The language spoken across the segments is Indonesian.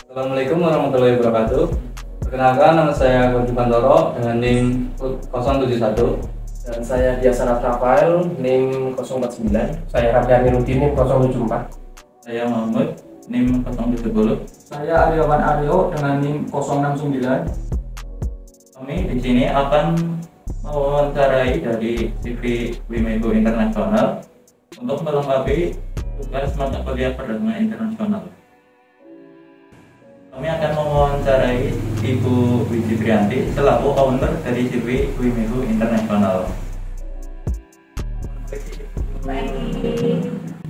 Assalamualaikum warahmatullahi wabarakatuh. Perkenalkan, nama saya Godi Pantoro dengan NIM 071. Dan saya Diasana Rafael, NIM 049. Saya Rafi Aminuddin, NIM 074. Saya Mahmud, NIM 070. Saya Aryawan Aryo dengan NIM 069. Kami di sini akan mewawancarai dari CV Wimehu Internasional untuk melengkapi tugas mata kuliah perdana internasional. Kami akan mewawancarai Ibu Widi Prianti selaku owner dari CV Wimehu Internasional.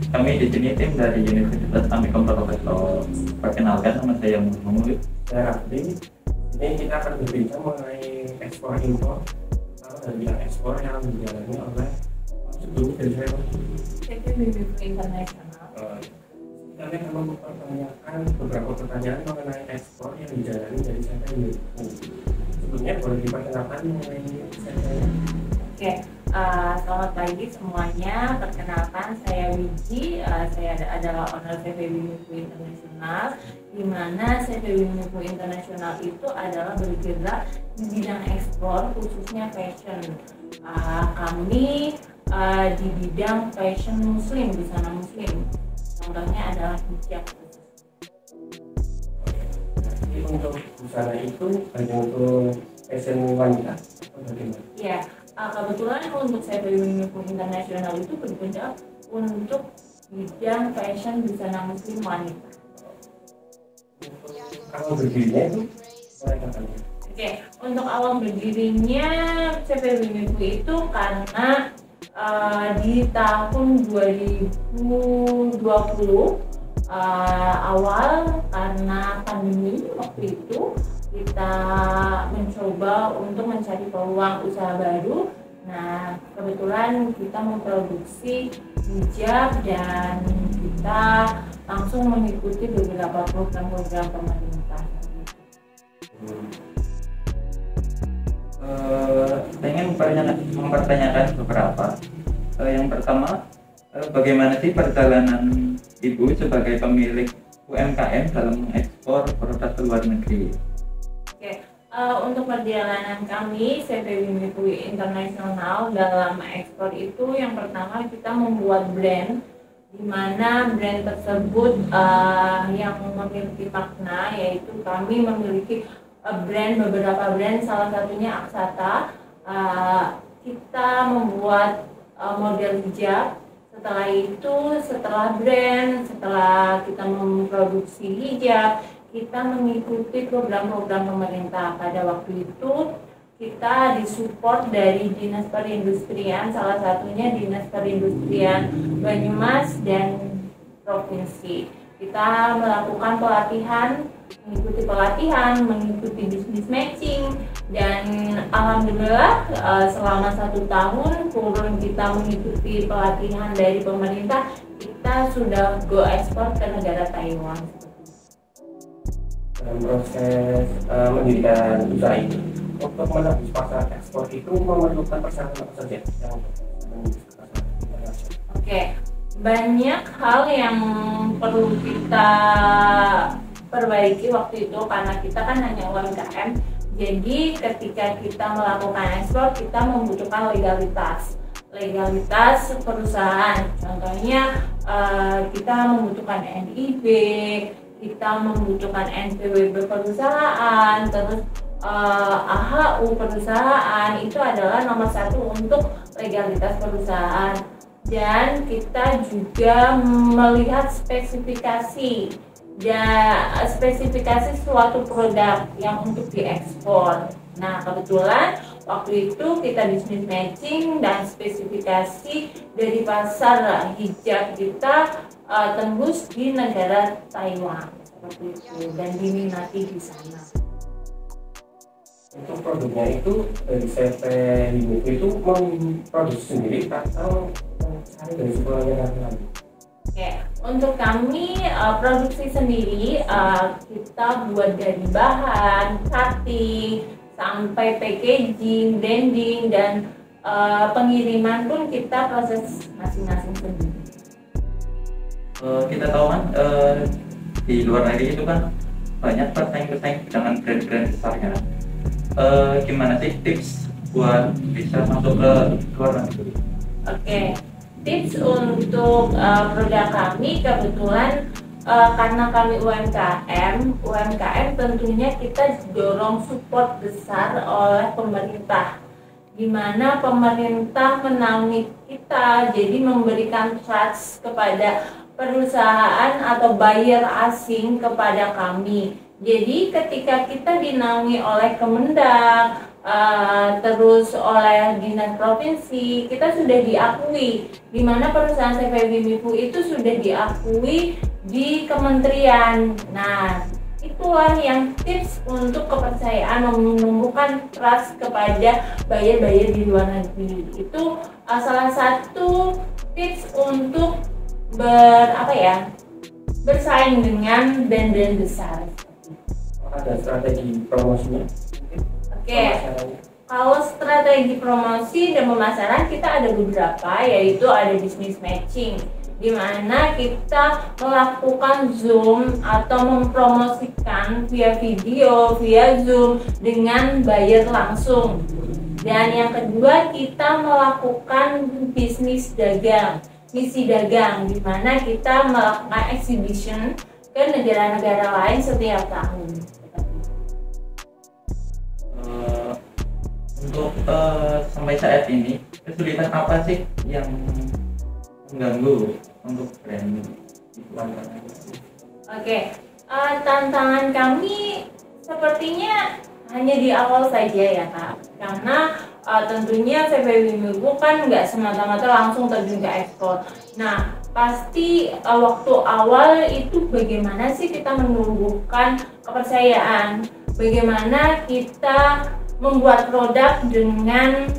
Kami di sini tim dari Universitas Amikom Profesor. Perkenalkan, nama saya Muhammad. Saya Rafi. Ini kita akan berbincang mengenai ekspor impor, terutama dari bidang ekspor yang dijalani oleh sebelumnya dari saya. CV Wimehu Internasional. Kami akan mempertanyakan beberapa pertanyaan mengenai ekspor yang dijalani dari CV Wimehu. Sebelumnya boleh diperkenalkan mengenai CV. Oke, selamat pagi semuanya. Perkenalkan, saya Wiji. Saya adalah owner CV Wimehu Internasional, di mana CV Wimehu Internasional itu adalah bergerak di bidang ekspor, khususnya fashion. Kami di bidang fashion muslim, busana muslim. Contohnya adalah hijab. Jadi untuk busana itu hanya untuk fashion wanita atau bagaimana? Ya, kebetulan untuk CV Wimehu Internasional itu bergerak untuk bidang fashion busana muslim wanita. Kalau berdirinya itu mulai kapan? Oke, untuk awal berdirinya CV Wimehu itu karena di tahun 2020 awal, karena pandemi waktu itu kita mencoba untuk mencari peluang usaha baru. Nah, kebetulan kita memproduksi hijab dan kita langsung mengikuti beberapa program-program pemerintah. Saya ingin mempertanyakan beberapa. Yang pertama, bagaimana sih perjalanan Ibu sebagai pemilik UMKM dalam mengekspor produk ke luar negeri? Oke, untuk perjalanan kami CV Wimehu Internasional dalam ekspor itu, yang pertama kita membuat brand, di mana brand tersebut yang memiliki makna, yaitu kami memiliki beberapa brand, salah satunya Aksata. Kita membuat model hijab. Setelah brand, setelah kita memproduksi hijab, kita mengikuti program-program pemerintah. Pada waktu itu kita disupport dari Dinas Perindustrian, salah satunya Dinas Perindustrian Banyumas dan Provinsi. Kita melakukan pelatihan, mengikuti bisnis matching, dan alhamdulillah selama 1 tahun kurun kita mengikuti pelatihan dari pemerintah, kita sudah go ekspor ke negara Taiwan. Dalam proses mendirikan usaha ini, untuk menembus pasar ekspor itu memerlukan persyaratan apa saja yang menembus pasar internasional? Oke, banyak hal yang perlu kita perbaiki waktu itu karena kita kan hanya UMKM. Jadi ketika kita melakukan ekspor, kita membutuhkan legalitas perusahaan. Contohnya kita membutuhkan NIB, kita membutuhkan NPWP perusahaan, terus AHU perusahaan. Itu adalah nomor 1 untuk legalitas perusahaan. Dan kita juga melihat spesifikasi suatu produk yang untuk diekspor. Nah, kebetulan waktu itu kita bisnis matching dan spesifikasi dari pasar hijab kita tembus di negara Taiwan seperti itu, dan diminati di sana. Untuk produknya itu dari CV Wimehu itu memproduksi sendiri atau mencari dari supplier lain? Oke, untuk kami produksi sendiri, kita buat dari bahan, cutting, sampai packaging, branding, dan pengiriman pun kita proses masing-masing sendiri. Kita tahu kan di luar negeri itu kan banyak pesaing-pesaing dengan brand-brand besar kan. Gimana sih tips buat bisa masuk ke luar negeri? Oke, tips untuk produk kami kebetulan karena kami UMKM tentunya kita dorong support besar oleh pemerintah, di mana pemerintah menaungi kita, jadi memberikan trust kepada perusahaan atau buyer asing kepada kami. Jadi ketika kita dinaungi oleh Kemendak, terus oleh dinas provinsi, kita sudah diakui, di mana perusahaan CV Bimifu itu sudah diakui di kementerian. Nah, itulah yang tips untuk kepercayaan, menumbuhkan trust kepada buyer-buyer di luar negeri. Itu salah satu tips untuk bersaing dengan brand-brand besar. Ada strategi promosinya? Oke. Kalau strategi promosi dan pemasaran kita ada beberapa, yaitu ada business matching, di mana kita melakukan Zoom atau mempromosikan via video, via Zoom dengan buyer langsung. Dan yang kedua, kita melakukan bisnis dagang, misi dagang, di mana kita melakukan exhibition ke negara-negara lain setiap tahun. Untuk sampai saat ini kesulitan apa sih yang mengganggu untuk brand iklan? Oke, tantangan kami sepertinya hanya di awal saja ya Kak, karena tentunya CV Bimifu kan nggak semata-mata langsung terjun ke ekspor. Nah, pasti waktu awal itu bagaimana sih kita menumbuhkan kepercayaan, bagaimana kita membuat produk dengan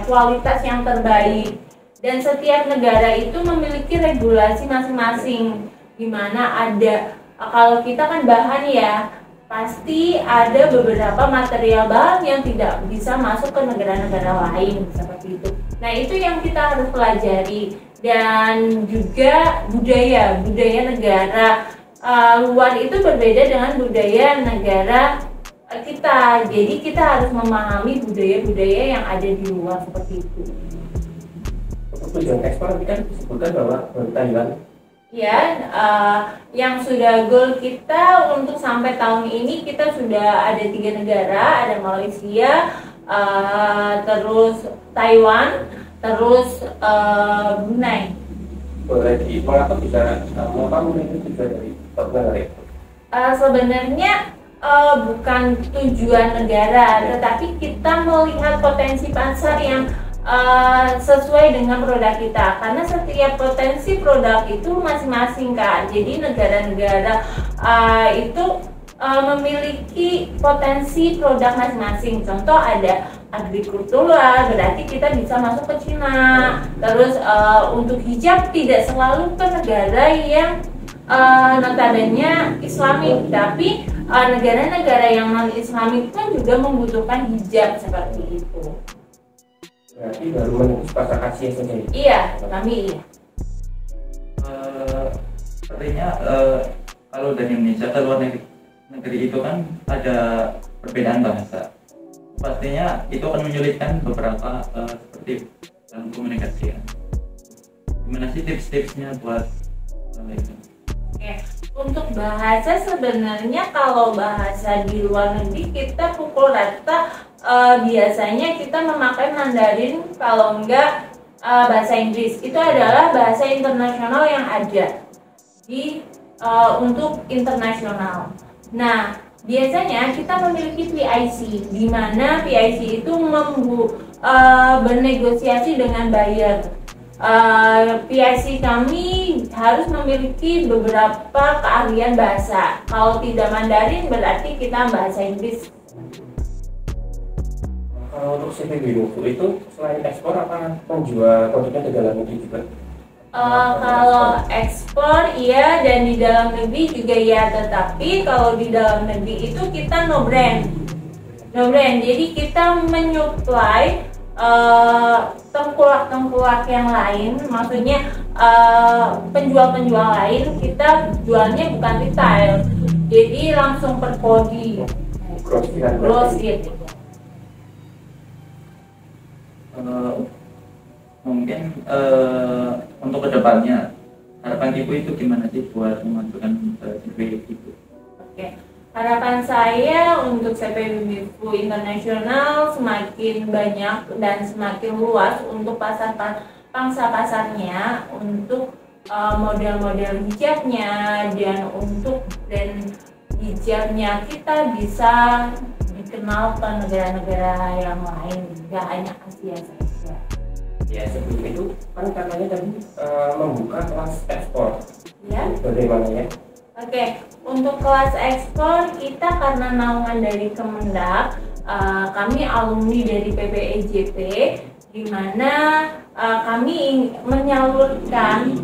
kualitas yang terbaik. Dan setiap negara itu memiliki regulasi masing-masing, di mana ada, kalau kita kan bahan ya, pasti ada beberapa material bahan yang tidak bisa masuk ke negara-negara lain seperti itu. Nah, itu yang kita harus pelajari. Dan juga budaya negara luar itu berbeda dengan budaya negara kita. Jadi kita harus memahami budaya-budaya yang ada di luar seperti itu. Tujuan ekspor tadi kan disebutkan bahwa Thailand. Ya, yang sudah goal kita untuk sampai tahun ini kita sudah ada 3 negara, ada Malaysia, terus Taiwan, terus Brunei. Boleh dihitung atau bisa apa mungkin juga dari negara itu? Sebenarnya bukan tujuan negara, tetapi kita melihat potensi pasar yang sesuai dengan produk kita, karena setiap potensi produk itu masing-masing Kak. Jadi negara-negara itu memiliki potensi produk masing-masing. Contoh ada agrikultura, berarti kita bisa masuk ke Cina. Terus untuk hijab tidak selalu ke negara yang notabene Islamik, tapi negara-negara yang non-Islamik pun juga membutuhkan hijab seperti itu. Berarti baru menembus pasar Asia saja. Iya, kami iya. Sepertinya kalau dari Indonesia ke luar negeri itu kan ada perbedaan bahasa. Pastinya itu akan menyulitkan beberapa seperti dalam komunikasi. Gimana sih tips-tipsnya buat itu? Oke, untuk bahasa sebenarnya kalau bahasa di luar negeri kita pukul rata biasanya kita memakai Mandarin, kalau enggak bahasa Inggris. Itu adalah bahasa internasional yang ada di untuk internasional. Nah, biasanya kita memiliki PIC, di mana PIC itu bernegosiasi dengan buyer. PIC kami harus memiliki beberapa keahlian bahasa. Kalau tidak Mandarin berarti kita bahasa Inggris. Kalau untuk CV Bimifu itu selain ekspor apa menjual produknya ke dalam negeri juga? Kalau ekspor iya, dan di dalam negeri juga ya, tetapi kalau di dalam negeri itu kita no brand. Jadi kita menyuplai tengkulak yang lain, maksudnya penjual lain, kita jualnya bukan retail. Jadi langsung per prodi. Gross gitu. Mungkin untuk kedepannya harapan ibu itu gimana sih buat memajukan CV ibu? Oke. Harapan saya untuk CPW MIPU internasional semakin banyak dan semakin luas untuk pangsa pasarnya, untuk model-model hijabnya, dan hijabnya kita bisa dikenal ke negara-negara yang lain, tidak hanya Asia saja. Ya sebelum itu kan katanya tadi membuka kelas ekspor. Ya. Bagaimana ya? Oke, untuk kelas ekspor kita karena naungan dari Kemendak, kami alumni dari PPEJP, di mana kami menyalurkan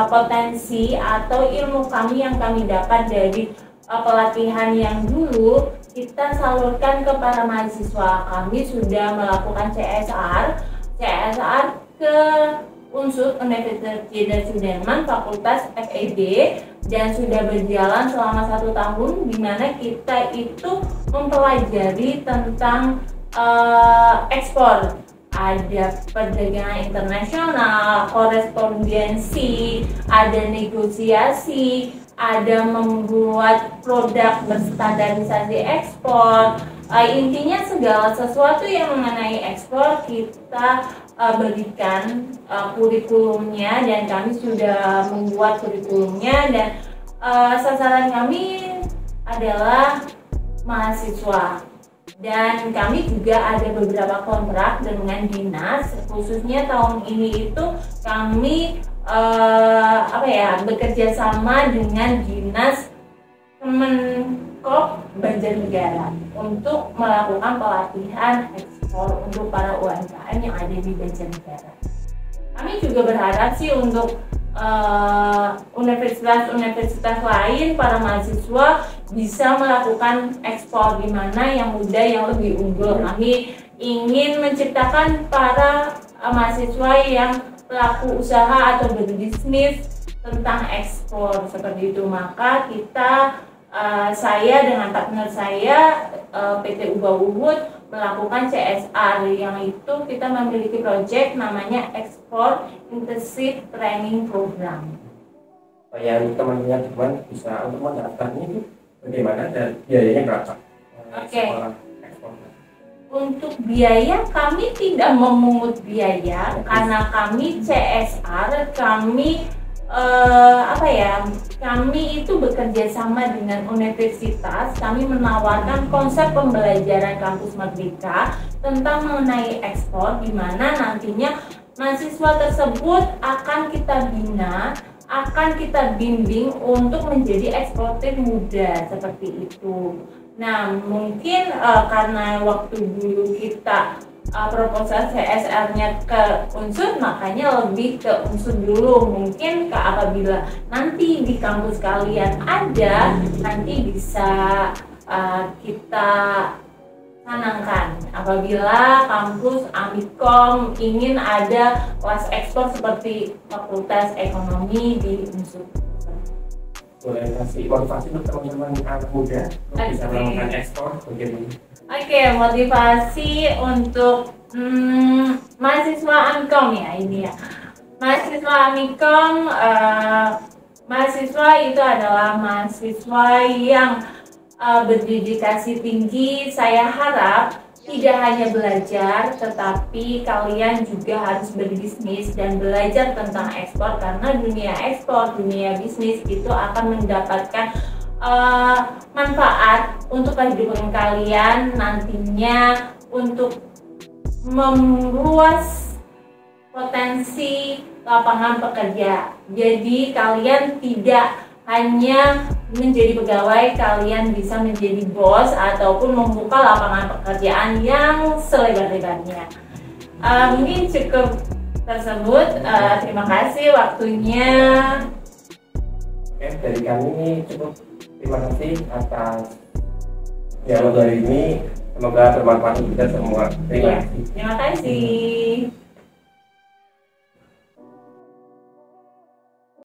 potensi atau ilmu kami yang kami dapat dari pelatihan yang dulu kita salurkan ke para mahasiswa. Kami sudah melakukan CSR ke Unsur Universitas Jenderal Sudirman Fakultas FEB dan sudah berjalan selama 1 tahun, di mana kita itu mempelajari tentang ekspor. Ada perdagangan internasional, korespondensi, ada negosiasi, ada membuat produk berstandarisasi ekspor. Intinya segala sesuatu yang mengenai ekspor kita berikan kurikulumnya, dan kami sudah membuat kurikulumnya, dan sasaran kami adalah mahasiswa. Dan kami juga ada beberapa kontrak dengan dinas, khususnya tahun ini itu kami bekerja sama dengan dinas Kemenkop Banjarnegara untuk melakukan pelatihan ekspor untuk para UMKM yang ada di Banjarnegara. Kami juga berharap sih untuk universitas-universitas lain, para mahasiswa bisa melakukan ekspor, di mana yang muda yang lebih unggul. Kami ingin menciptakan para mahasiswa yang pelaku usaha atau berbisnis tentang ekspor seperti itu. Maka kita, saya dengan partner saya PT Ubah Ubud melakukan CSR, yang itu kita memiliki proyek namanya Export Intensive Training Program. Yang teman-teman bisa untuk mendaftarnya itu bagaimana dan biayanya berapa? Oke. Untuk biaya kami tidak memungut biaya karena kami CSR, kami kami itu bekerja sama dengan universitas. Kami menawarkan konsep pembelajaran kampus Merdeka tentang mengenai ekspor, di mana nantinya mahasiswa tersebut akan kita bina, akan kita bimbing untuk menjadi eksportir muda seperti itu. Nah, mungkin karena waktu dulu kita proposal CSR-nya ke unsur, makanya lebih ke unsur dulu. Mungkin apabila nanti di kampus kalian ada, nanti bisa kita canangkan. Apabila kampus Amikom ingin ada kelas ekspor seperti Fakultas Ekonomi di unsur. Boleh kasih motivasi untuk teman-teman anak muda untuk bisa melakukan ekspor bagaimana? Oke, motivasi untuk mahasiswa Amikom ya ini ya. Mahasiswa Amikom, mahasiswa itu adalah mahasiswa yang berdedikasi tinggi. Saya harap tidak hanya belajar, tetapi kalian juga harus berbisnis dan belajar tentang ekspor, karena dunia ekspor, dunia bisnis itu akan mendapatkan manfaat untuk kehidupan kalian nantinya, untuk meluas potensi lapangan pekerja. Jadi kalian tidak hanya menjadi pegawai, kalian bisa menjadi bos ataupun membuka lapangan pekerjaan yang selebar-lebarnya. Mungkin cukup tersebut. Terima kasih waktunya. Oke, dari kami cukup. Terima kasih atas dialog hari ini. Semoga bermanfaat untuk kita semua. Terima kasih. Terima kasih.